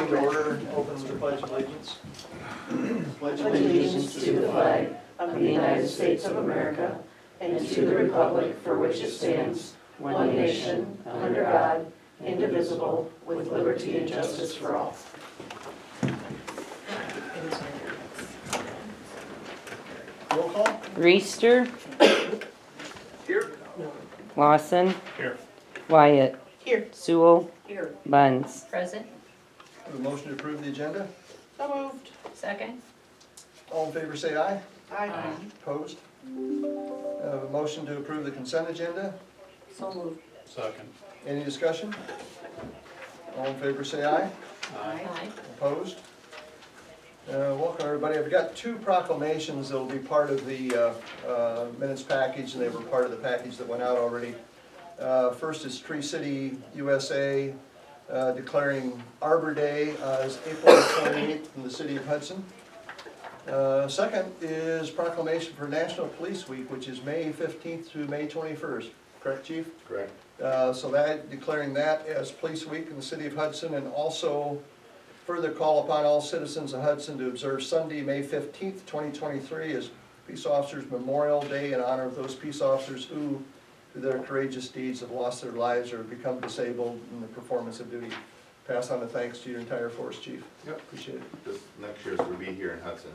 meeting to order, open with the pledge of allegiance. Pledge allegiance to the flag of the United States of America and to the republic for which it stands, one nation, under God, indivisible, with liberty and justice for all. Roll call? Reister. Here. Lawson. Here. Wyatt. Here. Sewell. Here. Buns. Present. Have a motion to approve the agenda. So moved. Second. All in favor say aye. Aye. Opposed? Have a motion to approve the consent agenda. So moved. Second. Any discussion? All in favor say aye. Aye. Opposed? Welcome, everybody. I've got two proclamations that will be part of the minutes package, and they were part of the package that went out already. First is Tree City, USA, declaring Arbor Day as April 28th in the city of Hudson. Second is proclamation for National Police Week, which is May 15th through May 21st. Correct, Chief? Correct. So that, declaring that as Police Week in the city of Hudson, and also further call upon all citizens of Hudson to observe Sunday, May 15th, 2023 as Peace Officers Memorial Day in honor of those peace officers who, through their courageous deeds, have lost their lives or become disabled in the performance of duty. Pass on the thanks to your entire force, Chief. Yep. Appreciate it. This next year's will be here in Hudson.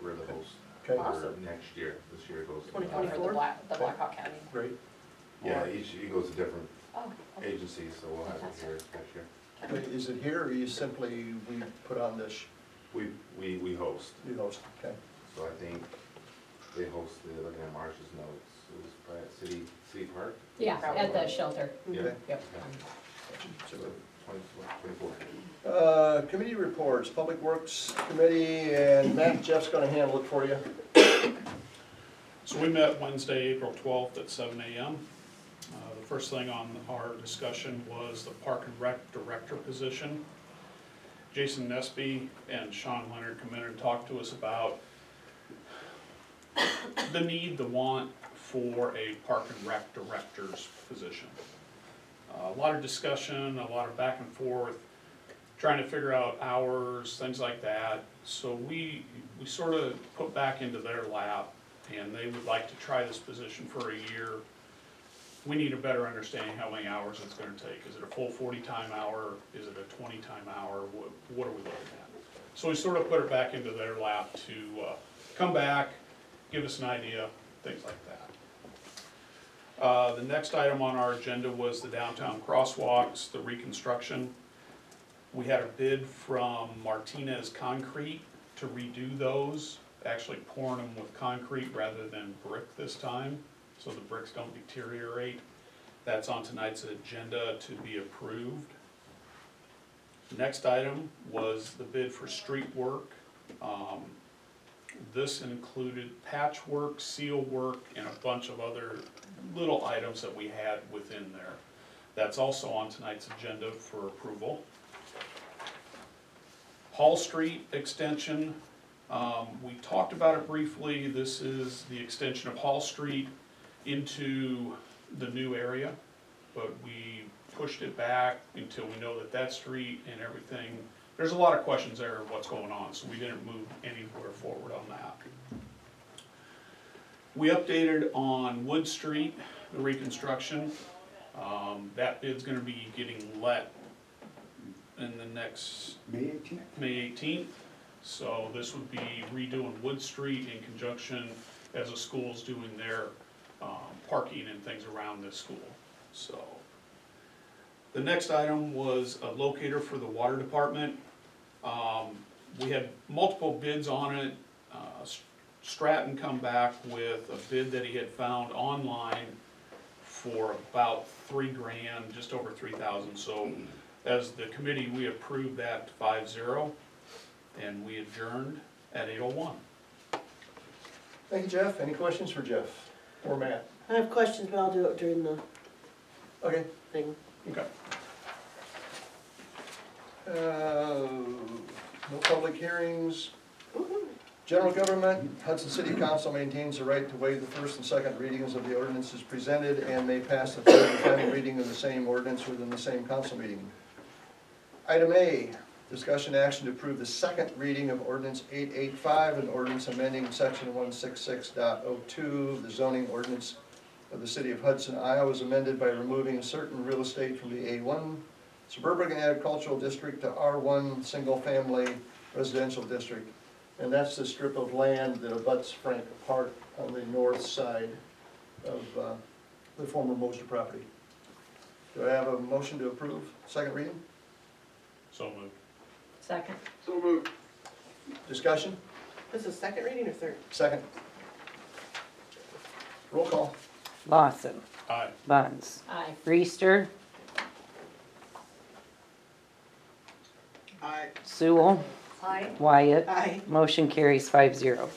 We're the host Okay, for next year. This year goes. to- 2024? The Blackhawk County. great. Yeah, it goes to different Oh, okay. agencies, so we'll have it here next year. Wait, is it here, or you simply, we put on this, We host, you host, okay? so I think they host, looking at Marsh's notes, it was probably at City Park. Yeah, at the shelter. Yeah. Okay. Yep. So 24. Committee reports, Public Works Committee, and Matt, Jeff's gonna handle it for you. So we met Wednesday, April 12th at 7 a.m. The first thing on our discussion was the Park and Rec Director position. Jason Nesby and Sean Leonard come in and talked to us about the need, the want for a Park and Rec Director's position. A lot of discussion, a lot of back and forth, trying to figure out hours, things like that. So we sort of put back into their lap, and they would like to try this position for a year. We need a better understanding how many hours it's gonna take. Is it a full 40-time hour? Is it a 20-time hour? What are we looking at? So we sort of put it back into their lap to come back, give us an idea, things like that. The next item on our agenda was the downtown crosswalks, the reconstruction. We had a bid from Martinez Concrete to redo those, actually pouring them with concrete rather than brick this time, so the bricks don't deteriorate. That's on tonight's agenda to be approved. The next item was the bid for street work. This included patchwork, seal work, and a bunch of other little items that we had within there. That's also on tonight's agenda for approval. Hall Street extension, we talked about it briefly. This is the extension of Hall Street into the new area, but we pushed it back until we know that street and everything. There's a lot of questions there of what's going on, so we didn't move anywhere forward on that. We updated on Wood Street, the reconstruction. That bid's gonna be getting let in the next May 18th. So this would be redoing Wood Street in conjunction as the school's doing their parking and things around this school. So the next item was a locator for the water department. We had multiple bids on it. Stratton come back with a bid that he had found online for about $3,000, just over 3,000. So as the committee, we approved that 5-0, and we adjourned at 8:01. Thank you, Jeff. Any questions for Jeff or Matt? I have questions, but I'll do it during the Okay. thing. Okay. No public hearings. General government, Hudson City Council maintains the right to waive the first and second readings of the ordinances presented and may pass the third and final reading of the same ordinance within the same council meeting. Item A, Discussion action to approve the second reading of ordinance 885, an ordinance amending section 166.02 of the zoning ordinance of the city of Hudson, Iowa, is amended by removing certain real estate from the A1 suburban agricultural district to R1 single-family residential district. And that's the strip of land that abuts Frank Park on the north side of the former Moster property. Do I have a motion to approve second reading? So moved. Second. Discussion? This is second reading or third? Second. Roll call. Lawson. Aye. Bunce. Aye. Reister. Aye. Sewell. Aye. Wyatt. Aye. Motion carries 5-0.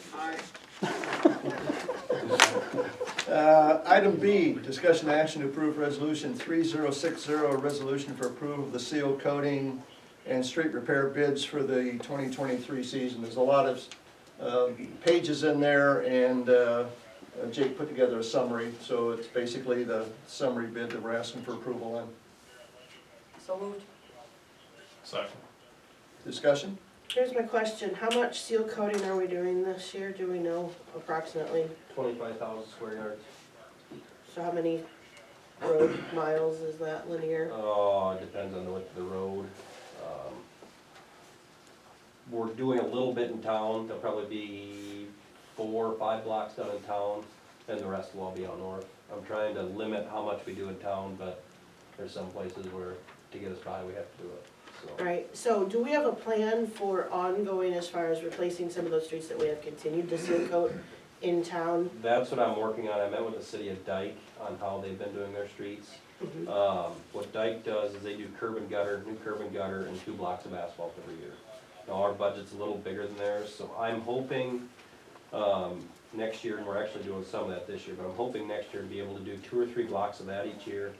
Item B, discussion action to approve resolution 3060, a resolution for approval of the seal coating and street repair bids for the 2023 season. There's a lot of pages in there, and Jake put together a summary, so it's basically the summary bid that we're asking for approval on. So moved. Second. Discussion? Here's my question, how much seal coating are we doing this year, do we know approximately? 25,000 square yards. So how many road miles is that linear? Oh, it depends on the width of the road. We're doing a little bit in town, there'll probably be 4 or 5 blocks done in town, and the rest will all be out north. I'm trying to limit how much we do in town, but there's some places where to get us by, we have to do it, so. Right, so do we have a plan for ongoing as far as replacing some of those streets that we have continued to seal coat in town? That's what I'm working on. I met with the city of Dyke on how they've been doing their streets. What Dyke does is they do curb and gutter, new curb and gutter, and 2 blocks of asphalt every year. Now, our budget's a little bigger than theirs, so I'm hoping, next year, and we're actually doing some of that this year, but I'm hoping next year to be able to do 2 or 3 blocks of that each year,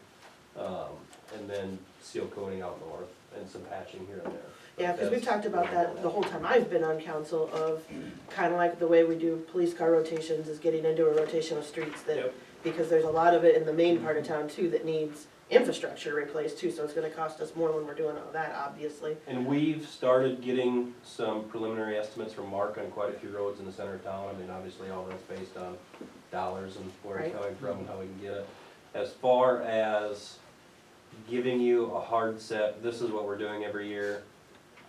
and then seal coating out north, and some patching here and there. Yeah, because we've That's- talked about that the whole time I've been on council of kind of like the way we do police car rotations is getting into a rotation of streets that, Yep. because there's a lot of it in the main part of town too that needs infrastructure replaced too, so it's gonna cost us more when we're doing all that, obviously. And we've started getting some preliminary estimates from Mark on quite a few roads in the center of town. I mean, obviously, all that's based on dollars and where it's Right. coming from and how we can get it. As far as giving you a hard set, this is what we're doing every year,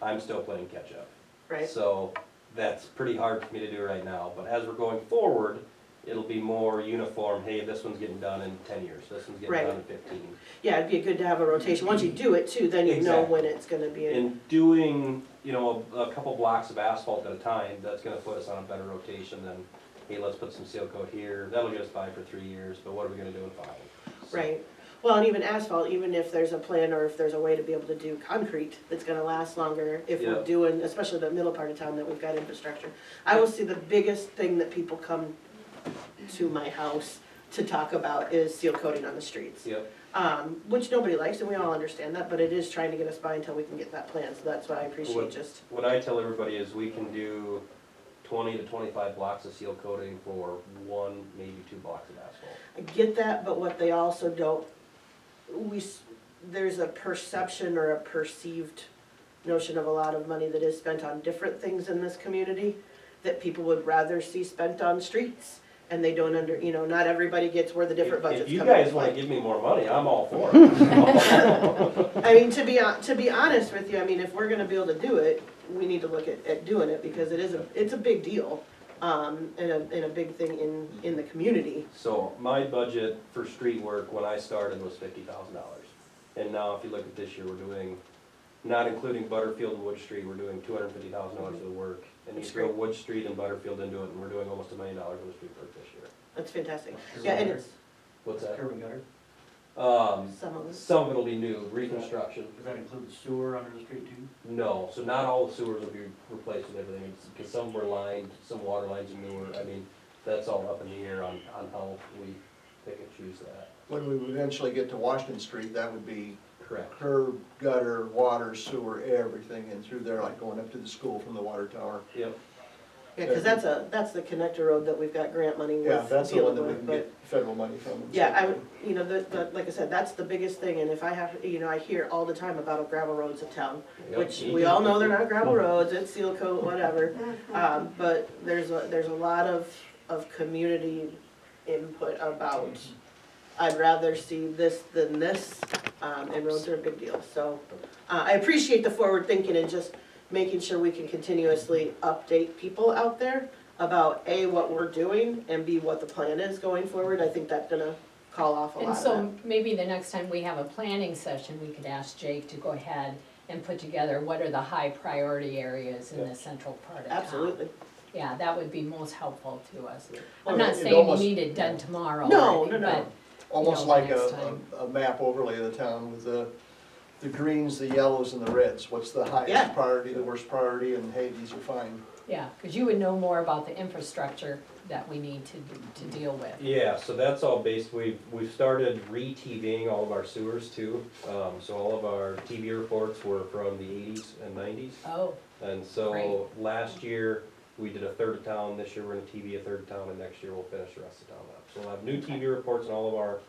I'm still playing catch up. Right. So that's pretty hard for me to do right now, but as we're going forward, it'll be more uniform, hey, this one's getting done in 10 years, this one's getting Right. done in 15. Yeah, it'd be good to have a rotation. Once you do it too, then you know Exactly. when it's gonna be. In doing, you know, a couple blocks of asphalt at a time, that's gonna put us on a better rotation than, hey, let's put some seal coat here, that'll get us by for 3 years, but what are we gonna do in 5? So, Right. Well, and even asphalt, even if there's a plan or if there's a way to be able to do concrete that's gonna last longer, if we're Yeah. doing, especially the middle part of town that we've got infrastructure. I will see the biggest thing that people come to my house to talk about is seal coating on the streets. Yep, Which nobody likes, and we all understand that, but it is trying to get us by until we can get that plan, so that's why I appreciate What- just, what I tell everybody is we can do 20 to 25 blocks of seal coating for 1, maybe 2 blocks of asphalt. I get that, but what they also don't, there's a perception or a perceived notion of a lot of money that is spent on different things in this community that people would rather see spent on streets, and they don't not everybody gets where the different budgets If you come into guys wanna play. give me more money, I'm all for it. I mean, to be honest with you, I mean, if we're gonna be able to do it, we need to look at doing it, because it's a big deal, and a big thing in the community. So my budget for street work when I started was $50,000. And now if you look at this year, we're doing, not including Butterfield and Wood Street, we're doing $250,000 of the work. And you That's throw great. Wood Street and Butterfield into it, and we're doing almost $1 million worth of street work this year. That's fantastic. Yeah, and it's, What's that? Curb and gutter, some of us. Some of it'll be new, reconstruction. does that include the sewer under the street too? No, so not all the sewers will be replaced with everything, because some were lined, some water lines are newer. I mean, that's all up in the air on how we pick and choose that. When we eventually get to Washington Street, that would be Correct. curb, gutter, water, sewer, everything in through there, like going up to the school from the water tower. Yep. Yeah, cause that's the connector road that we've got grant money with. Yeah, that's the one that we dealing can with, get federal money from. and Yeah, stuff. I would, you know, like I said, that's the biggest thing, and if I have, you know, I hear all the time about gravel roads in town, which we all know they're not gravel roads, it's seal coat, whatever. But there's a lot of community input about, I'd rather see this than this, and roads are a big deal, so. I appreciate the forward thinking and just making sure we can continuously update people out there about A, what we're doing, and B, what the plan is going forward. I think that's gonna call off a lot And of so that. maybe the next time we have a planning session, we could ask Jake to go ahead and put together what are the high priority areas in the central part of town. Absolutely. Yeah, that would be most helpful to us. Well, I'm not it saying we almost- need it done tomorrow. No, or anything, no, no. but Almost you know, like next time. a map overlay of the town with the greens, the yellows, and the reds. What's the Yeah. highest priority, the worst priority, and hey, these are fine. Yeah, because you would know more about the infrastructure that we need to deal with. Yeah, so that's all based, we've started re-TVing all of our sewers too. So all of our TV reports were from the 80s and 90s. Oh, And Great. so last year, we did a third of town, this year we're gonna TV a third of town, and next year we'll finish the rest of town up. So we'll have new TV reports on all of our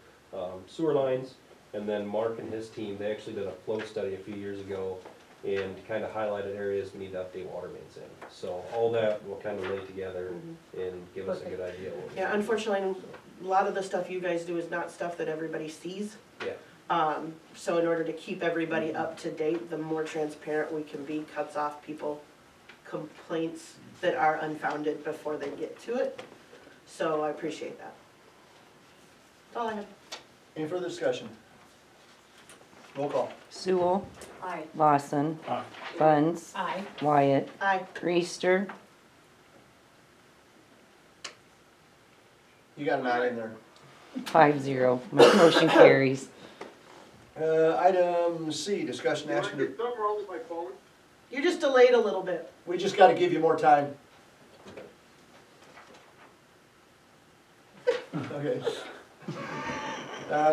sewer lines, and then Mark and his team, they actually did a flow study a few years ago and kind of highlighted areas we need to update water mains in. So all that will kind of lay together and give us a good idea. of what we Yeah, need. unfortunately, a lot of the stuff you guys do is not stuff that everybody sees. Yeah. So in order to keep everybody up to date, the more transparent we can be, cuts off people complaints that are unfounded before they get to it. So I appreciate that. That's all I have. Any further discussion? Roll call. Sewell. aye. Lawson. Aye. Buns. Aye. Wyatt. Aye. Reister. You got an eye in there. 5-0. Motion carries. Item C, discussion action. You're just delayed a little bit. We just gotta give you more time. Okay.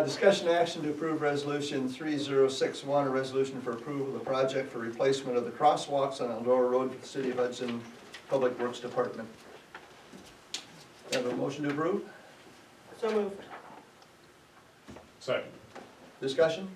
Discussion action to approve resolution 3061, a resolution for approval of the project for replacement of the crosswalks on Eldora Road for the City of Hudson Public Works Department. Have a motion to approve? So moved. Second. Discussion?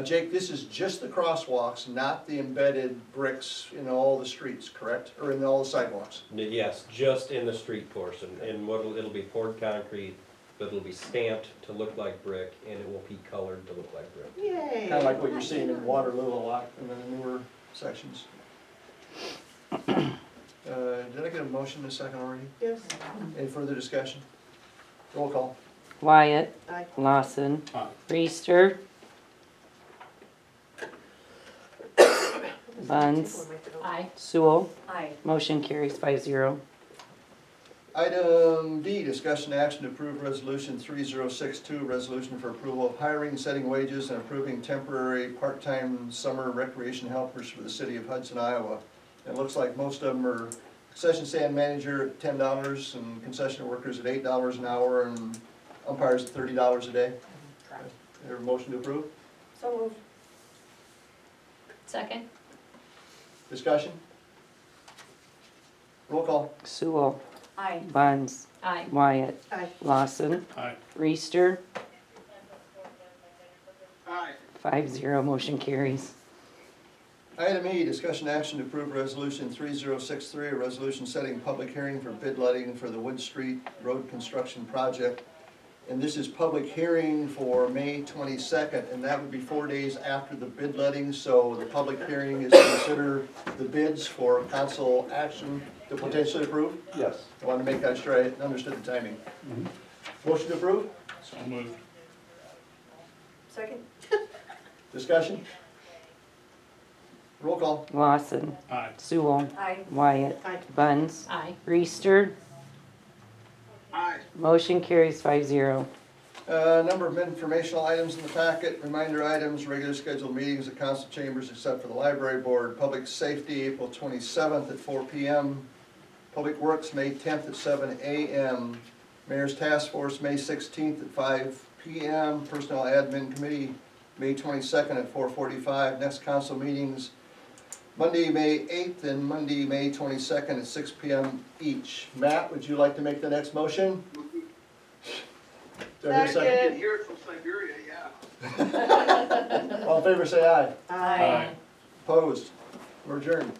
Jake, this is just the crosswalks, not the embedded bricks in all the streets, correct? Or in all the sidewalks? Yes, just in the street portion, and it'll be poured concrete, but it'll be stamped to look like brick, and it will be colored to look like brick. Yay. Kind of like what you're seeing in Waterloo a lot in the newer sections. Did I get a motion in a second already? Yes. Any further discussion? Roll call. Wyatt. Aye. Lawson. Aye. Reister. Buns. Aye. Sewell. Aye. Motion carries 5-0. Item D, discussion action to approve resolution 3062, resolution for approval of hiring, setting wages, and approving temporary part-time summer recreation helpers for the city of Hudson, Iowa. It looks like most of them are concession stand manager at $10 and concession workers at $8 an hour and umpires at $30 a day. There a motion to approve? So moved. Second? Discussion? Roll call. Sewell. Aye. Buns. Aye. Wyatt. Aye. Lawson. Aye. Reister. 5-0. Motion carries. Item E, discussion action to approve resolution 3063, a resolution setting public hearing for bid letting for the Wood Street Road Construction Project. And this is public hearing for May 22nd, and that would be 4 days after the bid letting. So the public hearing is to consider the bids for council action to potentially approve. Yes. I wanted to make sure I understood the timing. Motion to approve? So moved. Second? Discussion? Roll call. Lawson. Aye. Sewell. Aye. Wyatt. Aye. Buns. Aye. Reister. Motion carries 5-0. Number of informational items in the packet, reminder items, regular scheduled meetings at council chambers except for the library board, public safety, April 27th at 4 p.m., public works, May 10th at 7 a.m., mayor's task force, May 16th at 5 p.m., personnel admin committee, May 22nd at 4:45, next council meetings, Monday, May 8th and Monday, May 22nd at 6 PM each. Matt, would you like to make the next motion? Do I hear a second? Hear it from Siberia, yeah. All in favor, say aye. Aye. Opposed? We're adjourned.